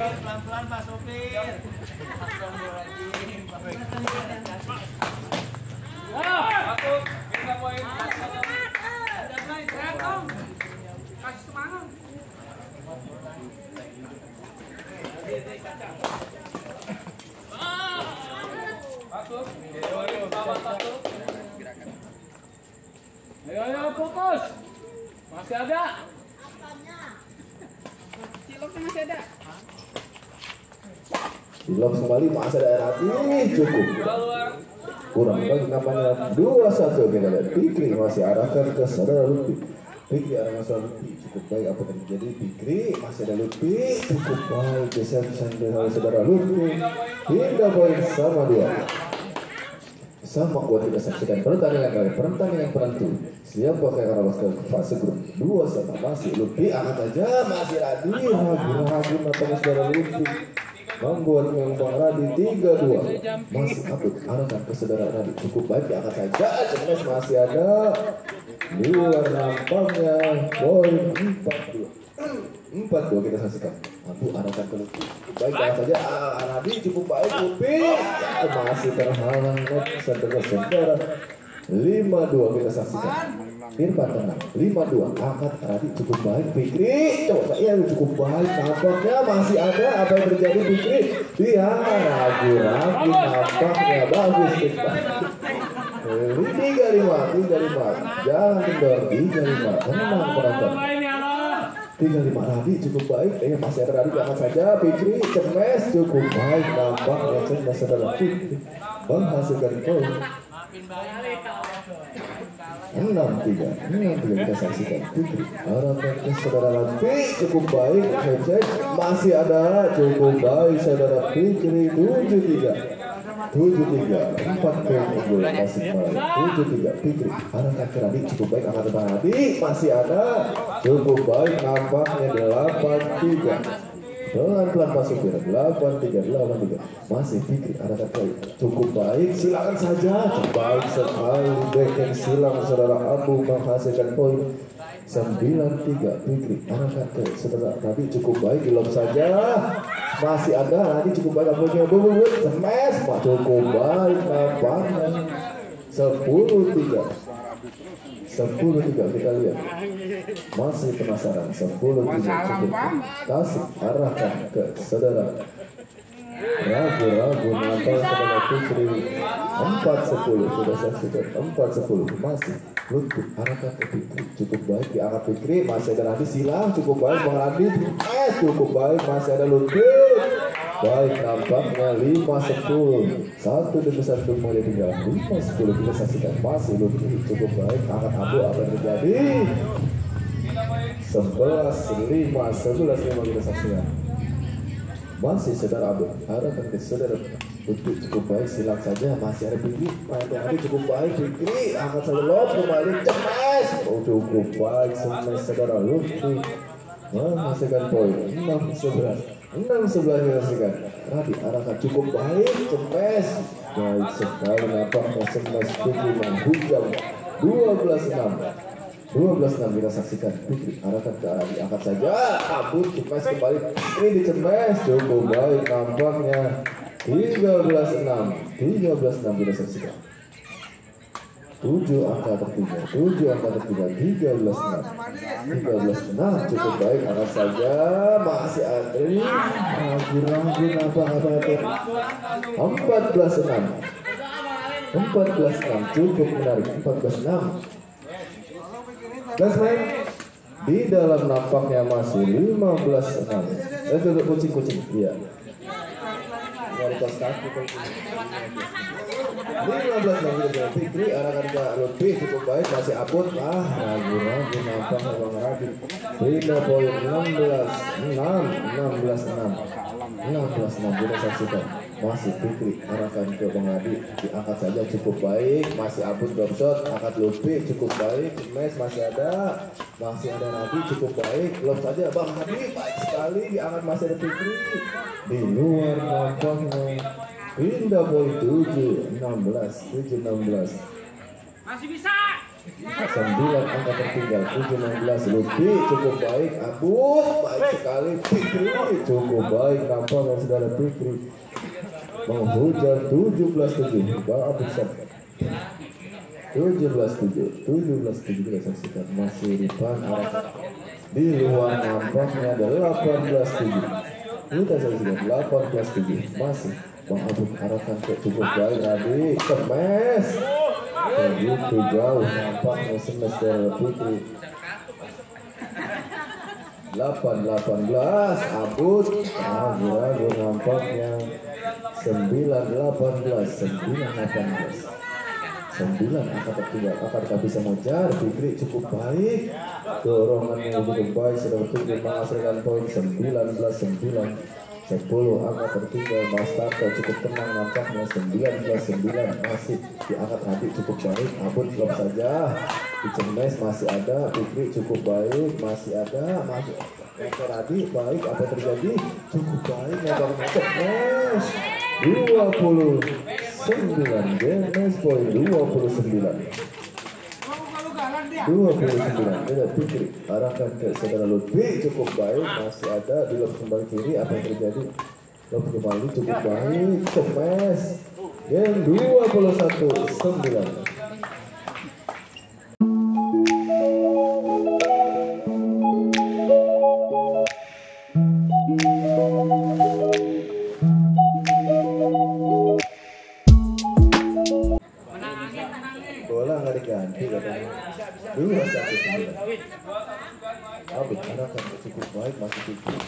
Pelan-pelan Pak Sopir. Satu, kita poin. Kasih semangat. Ayo, fokus. Masih ada. Ciloknya masih ada. Cilok kembali masih ada hati cukup. Kurang bagi namanya 2-1 kita lihat. Fikri masih arahkan ke saudara Lutfi. Fikri arahkan saudara Lutfi cukup baik apa yang terjadi. Fikri masih ada Lutfi cukup baik geser saudara Lutfi. Hingga poin sama dia. Sama kuat kita saksikan pertandingan penentu. Siapa yang lolos ke fase grup 2-1 masih Lutfi angkat aja masih Radi ragu natanya saudara Lutfi. Membuat Bang Radi 3-2 masih upload arahkan ke saudara Radi cukup baik diangkat saja jelas masih ada luar nampaknya poin 4-2 kita saksikan mampu arahkan ke Lutfi baik diangkat saja Radi cukup baik Lutfi masih terhalang saudara 5-2 kita saksikan Irfan tenang 5-2 angkat Radi cukup baik Fikri coba ya cukup baik nampaknya masih ada apa yang terjadi Fikri dia ragu-ragu nampaknya bagus 3-5 jangan kendor 3-5 tenang penonton 3-5 Radi cukup baik masih ada Radi angkat saja Fikri cemes cukup baik nampaknya cemes adalah Fikri menghasilkan poin 6-3 kita saksikan Fikri arahkan ke saudara Lutfi cukup baik headset masih ada cukup baik saudara Fikri 7-3 4 poin unggul masih baik 7-3 Fikri arahkan ke Radi cukup baik angkat ke Radi masih ada cukup baik nampaknya 8-3 pelan-pelan Pak Supir 8-3 masih Fikri arahkan ke cukup baik silakan saja baik sekali backhand silang saudara Abu menghasilkan poin 9-3 Fikri arahkan ke saudara Radi cukup baik di lob saja masih ada Radi cukup baik Abunya bubut smash cukup baik nampaknya 10-3 kita lihat masih penasaran 10-3 cukup kasih arahkan ke saudara ragu nampaknya saudara Fikri 4-10 sudah saksikan 4-10 masih Lutfi arahkan ke Fikri cukup baik diangkat Fikri masih ada Radi silang cukup baik Bang Radi cukup baik masih ada Lutfi baik nampaknya 5-10 satu demi satu mau ditinggal 5-10 kita saksikan masih Lutfi cukup baik angkat Abu apa yang terjadi 11-5 kita saksikan masih saudara Abu arahkan ke saudara Lutfi cukup baik silang saja masih ada Fikri Radi cukup baik Fikri angkat saja lob kembali cemas cukup baik saudara Lutfi menghasilkan poin 6-11 kita saksikan Radi arahkan cukup baik cemas baik sekali nampaknya cemas Fikri menghujam 12-6 kita saksikan Fikri arahkan ke Radi angkat saja kabut cemas kembali ini dicemas cukup baik nampaknya 13-6 kita saksikan 7 angka tertiga 13-6 cukup baik angkat saja masih Adri ragu-ragu apa 14-6 cukup menarik 14-6 gas main di dalam nampaknya masih 15-6 duduk kucing iya kualitas kaki 15-6 Fikri arahkan ke Lutfi cukup baik masih Aput ragu-ragu nampaknya Bang Radi 5 poin 16-6 kita saksikan masih Fikri arahkan ke Bang Radi diangkat saja cukup baik masih Aput drop shot angkat Lutfi cukup baik mes masih ada Radi cukup baik lob saja Bang Radi baik sekali diangkat masih ada Fikri di luar nampaknya pindah poin 7-16 masih bisa 9 angka tertinggal 7-16 Lutfi cukup baik, Abud baik sekali, Fikri cukup baik, nampaknya saudara Fikri menghujan 17-7 Bang Abud Sab 17-7 kita saksikan masih Rifan arah di luar, nampaknya ada 18-7 kita saksikan 18-7 masih Bang Abud arahkan ke cukup baik, Radi kemes begitu jauh, nampaknya semester Fikri 8-18 Abud ragu-ragu, nampaknya 9-18 9 akan tertinggal, akankah bisa mengejar? Fikri cukup baik, dorongannya cukup baik, sudah Fikri menghasilkan poin 19-9 10 angka tertinggal, Mas Tarto cukup tenang, nampaknya 19-9 masih diangkat hati cukup baik, Abud belum saja dicemes, masih ada Fikri cukup baik, masih ada masih Radi baik, apa terjadi? Cukup baik, nebak-nebak mes 29 Gemes poin 29 tidak Fikri arahkan ke saudara Lutfi cukup baik, masih ada di lob kembali kiri, apa yang terjadi? Lob kembali cukup baik, kemes game 21-9 bola nggak diganti katanya 2-1-9 Abud arahkan cukup baik, masih Fikri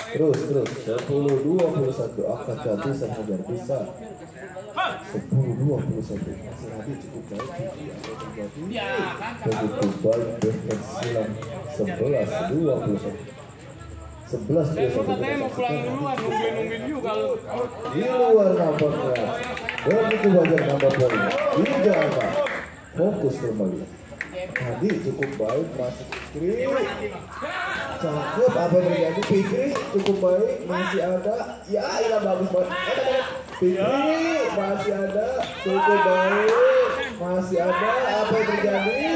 terus 10-21 akankah bisa mengejar? Bisa 10-21 masih Radi cukup baik, Fikri apa yang terjadi? Begitu baik, defense silang 11-21 katanya mau pulang duluan, nungguin juga lu. di luar nampaknya begitu banyak nambah poinnya 3 angka, fokus kembali tadi cukup baik, masih Fikri cakep, apa yang terjadi? Fikri cukup baik, masih ada ya bagus banget Fikri masih ada cukup baik, masih ada, apa yang terjadi?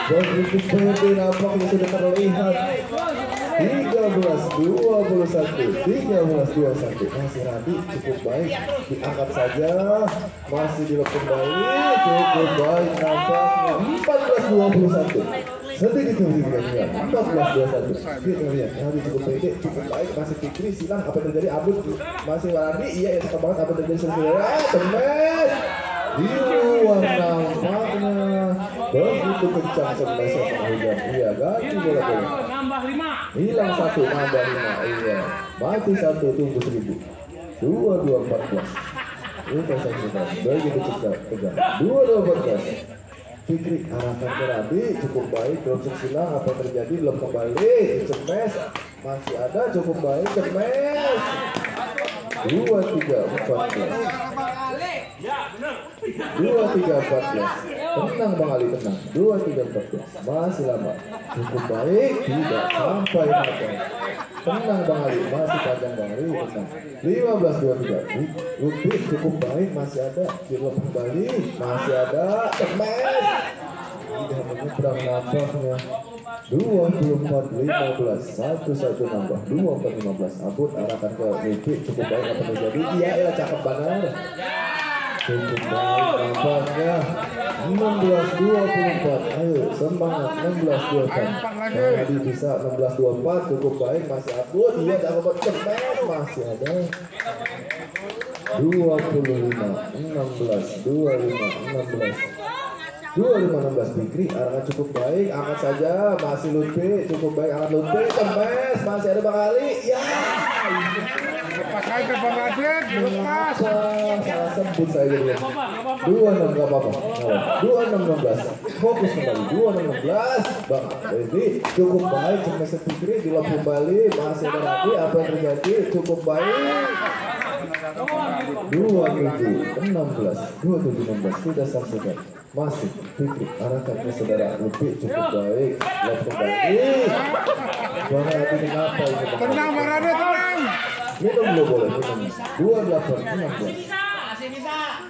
Begitu pede nampaknya sudah terlihat 13-21 masih Radi cukup baik, diangkat saja, masih dilep kembali cukup baik, nampaknya 14-21 sedikit kemudian 14-21 kita lihat Radi cukup pede, cukup baik, masih Fikri silang, apa yang terjadi? Abud masih Radi, iya ya suka banget apa yang terjadi saudara, temes di luar, nampaknya begitu kencang sebenarnya hujan, iya ganti bola Nambah 5 hilang 1, nambah 5, iya mati 1, tunggu 1000 22-14 kita saksikan begitu tegang 22-14 Fikri arahkan ke Radi cukup baik, belum silang, apa yang terjadi? Belum kembali, cemes masih ada, cukup baik, cemes 23-14 tenang Bang Ali, tenang 23-14 masih lama, cukup baik, tidak sampai matang, tenang Bang Ali, masih panjang Bang Ali, tenang 15-23 Lutfi cukup baik, masih ada, belum kembali, masih ada, cemes tidak menyeberang nampaknya 24-15 satu nambah 24-15 Abud arahkan ke Lutfi cukup baik, apa terjadi? Iya cakep banget cukup baik, nampaknya 16-24 ayo semangat 16-24 Tadi bisa 16-24 cukup baik, masih Abud, iya cakep banget, cepat masih ada 25-16 Fikri arahkan cukup baik, angkat saja, masih Lutfi cukup baik, angkat Lutfi, tembes, masih ada Bang Ali, ya lepas aja Bang Adit, lepas salah sebut saya gitu ya 26 gak apa-apa 26-16 fokus kembali 26-16 Bang Dedi cukup baik, cemes Fikri dilop kembali, masih ada Radi, apa yang terjadi? Cukup baik 27-16 kita saksikan masih Fikri arahkan ke saudara Lutfi cukup baik, lop kembali Bang Adi kenapa ini? tenang Bang Adit, tenang Minum lo boleh minum 28-16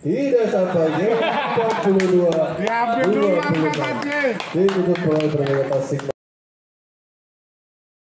tidak sampainya 42 Diambil dulu angkat aja. ditutup oleh Permainan Tasik